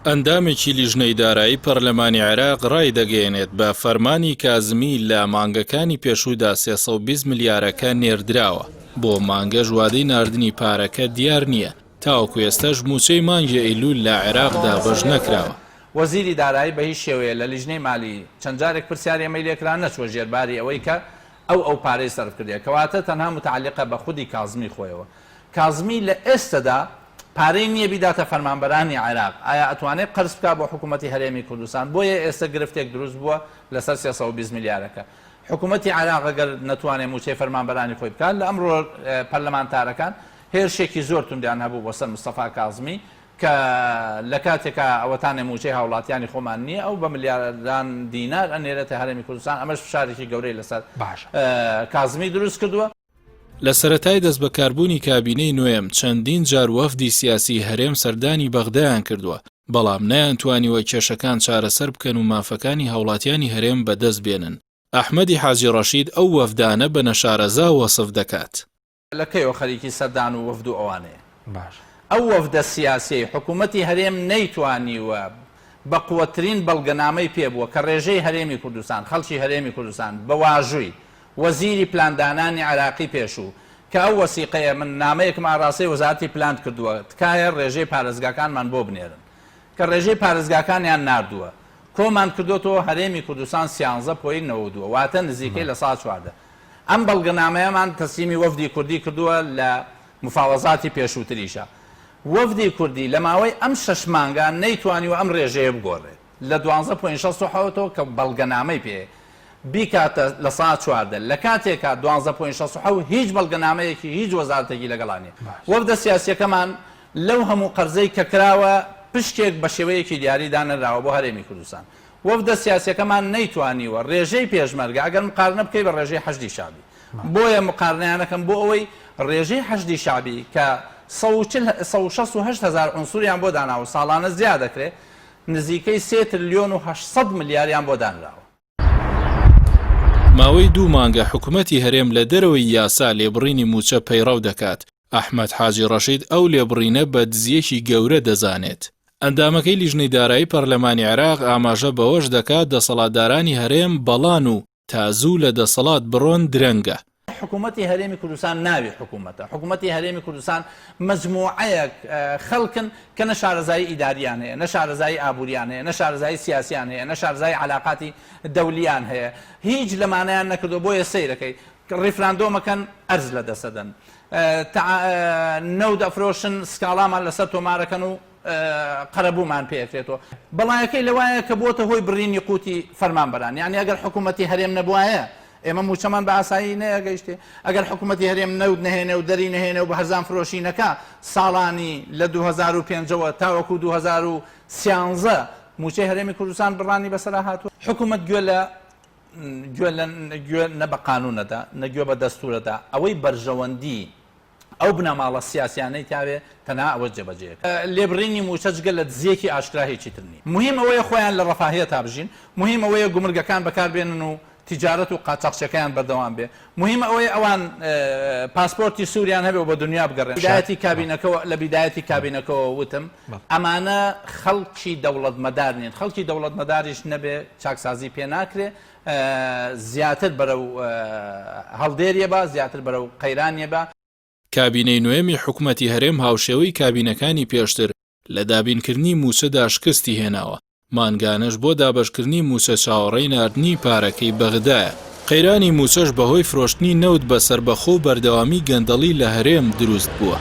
ئەندامێکی لیژنەی دارایی پەرلەمانی عێراق ڕای دەگەێنێت بە فەرمانی کازمی لە مانگەکانی پێشوودا 320 ملیارەکە نێردراوە بۆ مانگە ژوادەی ناردنی پارەکە دیار نییە تاوەکو ئێستاش موچەی مانگی ئەیلول لە عێراقدا بەش نەکراوە. وەزیری دارایی بە هیچ شێوەیە لە لیژنەی مالی چەند جارێک پرسیاری ئەمەی لێکرا نەچوە ژێرباری ئەوەی کە ئەو پارەی سەرف کردێ کەواتە تەنها متعلقە بە خودی کازمی خۆیەوە. کازمی لە ئێستادا پارەی نییە بیداتە فەرمانبەرانی عێراق. ئایا ئەتوانێت قەرز بکات بۆ حکوومەتی هەرێمی کوردستان؟ بۆیە ئێستا گرفتێک دروست بووە لەسەر 320 ملیارەکە. حکوومەتی عێراق ئەگەر نەتوانێت موچەی فەرمانبەرانی خۆی بکات لە ئەمڕۆ پەرلەمانتارەکان هێرشێکی زۆر توندیان هەبوو بۆ سەر مستەفا کازمی کە لە کاتێکە ئەوەتانێ موچەی هاوڵاتیانی خۆمان نییە ئەو بە ملیاردان دینار ئەنێرێتە هەرێمی کوردستان. ئەمەش فشارێکی گەورەی لەسەر کازمی دروست کردووە. لە سەرەتای دەست بەکاربوونی کابینەی نوێم چەندین جار وەفدی سیاسی هەرێم سەردانی بەغدایان کردووە بەڵام نەیانتوانیوە کێشەکان چارەسەر بکەن و مافەکانی هاوڵاتیانی هەرێم بەدەست بێنن. ئەحمەدی حاجی ڕەشید ئەو وەفدانە بە نەشارەزا وەسف دەکات. لەکەیەوە خەریکی سەردان و وەفد و ئەوانەیە. ئەو وەفدە سیاسی حکوومەتی هەرێم نەیتوانیوە بە قووەترین بەڵگەنامەی پێبووە کە ڕێژەی هەرێمی کوردستان خەڵکی هەرێمی کوردستان بە واژووی وەزیری پلاندانانی عراقی پێشوو کە ئەو وەسیقەیە من نامەیەکم ئاڕاستەی وەزارەتی پلاند کردووە تکایە ڕێژەی پارێزگاکانمان بۆ بنێرن کە ڕێژەی پارێزگاکانیان ناردووە کۆمان کردوتەوە هەرێمی کوردستان 13.92 واتە نزیکەی لە ساڵ 14. ئەم بەڵگەنامەیەمان تەسلیمی وەفدی کوردی کردووە لە مفاوەزاتی پێشووتریشە. وەفدی کوردی لە ماوەی ئەم 6 مانگە نەیتوانیوە ئەم ڕێژەیە بگۆڕێت لە 12.67 کە بەڵگەنامەی پێ بیکاتە لە ساعت 14 لە کاتێکە 12.67 هیچ بەڵگەنامەیەکی هیچ وەزارەتێکی لەگەڵانێ. وەفدە سیاسیەکەمان لەو هەموو قەرزەی کە کراوە پشتێک بە شێوەیەکی دیاری دانراوە بۆ هەرێمی کوردستان. وەفدە سیاسیەکەمان نەیتوانیوە ڕێژەی پێشمەرگە ئەگەر مقارنە بکەی بە ڕێژەی حەشدی شعبی. بۆیە مقارنەیانەکەم بۆ ئەوەی ڕێژەی حەشدی شعبی کە 168,000 عنسوریان بۆ داناوە ساڵانە زیاد دەکرێت نزیکەی 3 تریلیۆن و 800 ملیاریان بۆ دانراوە. ماوەی 2 مانگە حکوومەتی هەرێم لە دەرەوەی یاسا لێبڕینی موچە پەیڕەو دەکات. ئەحمەد حاجی ڕەشید ئەو لێبڕینە بە دزیەکی گەورە دەزانێت. ئەندامەکەی لیژنەی دارایی پەرلەمانی عێراق ئاماژە بەوەش دەکات دەسەڵاتدارانی هەرێم بەڵان و تازوو لە دەسەڵات بڕۆن درەنگە. حکوومەتی هەرێمی کوردستان ناوی حکوومەتە. حکوومەتی هەرێمی کوردستان مجموعەیەک خەڵکن کە نە شارەزایی ئیداریان هەیە، نە شارەزایی ئابووریان هەیە، نە شارەزایی سیاسیان هەیە، نە شارەزایی عەلاقاتی دەولیان هەیە. هیچ لەمانەیان نەکردو بۆیە سەیرەکەی ڕیفراندۆمەکەن ئەرز لە دەسەدەن. نەود ئەفرۆشن سکاڵامان لەسەر تۆمارەکەن و قەرەبوومان پێکرێتەوە. بەڵایەکەی لەوایە کە بۆتە هۆی بڕینی قوتی فەرمانبەران. یعنی ئەگەر حکوومەتی هەرێم نەبوایە ئێمە موچەمان بە ئاسایی نەیەگەیشتێ. ئەگەر حکوومەتی هەرێم نەود نهێنێ و دەری نهێنێ و بە هەرزان فرۆشی نەکا ساڵانی لە 2005ەوە تاوەکو 2013 موچەی هەرێمی کوردستان بڕانی بەسەرا هاتووە. حکوومەت گوێ نە بە قانونەدا نەگوێ بە دەستورەدا ئەوەی بەرژەوەندی ئەو بنەماڵە سیاسیانەی تاوێ تەنها ئەوە جێبەجێ لێبڕینی موچە جگە لە دزیەکی ئاشکرا هیچی تر نیە. مهم ئەوەیە خۆیان لە ڕەفاهیە تابژین، مهم ئەوەیە گومرگەکان بەکاربێنن و تیجارەت و قاچاقچەکەیان بەردەوام بێ. مهم ئەوەیە ئەوان پاسپۆرتی سووریان هەبێ و بە دنیا بگەڕێن. لە بیدایەتی کابینەکەەوە وتم ئەمانە خەڵکی دەوڵەت مەدار نین. خەڵکی دەوڵەت مەداریش نەبێ چاکسازی پێ ناکرێ زیاتر بەرەو هەڵدێریە بە زیاتر بەرەو قەیرانیە بە. کابینەی نوێمی حکوومەتی هەرێم هاوشێوەی کابینەکانی پێشتر لە دابینکردنی موچەدا شکستی هێناوە. مانگانش بۆ دابەشکردنی موچە چاوەڕێی ناردنی پارەکەی بەغدایە. قەیرانی موچەش بەهۆی فرۆشتنی نەوت بە سەربەخۆ و بەردەوامی گەندەڵی لە هەرێم دروست بووە.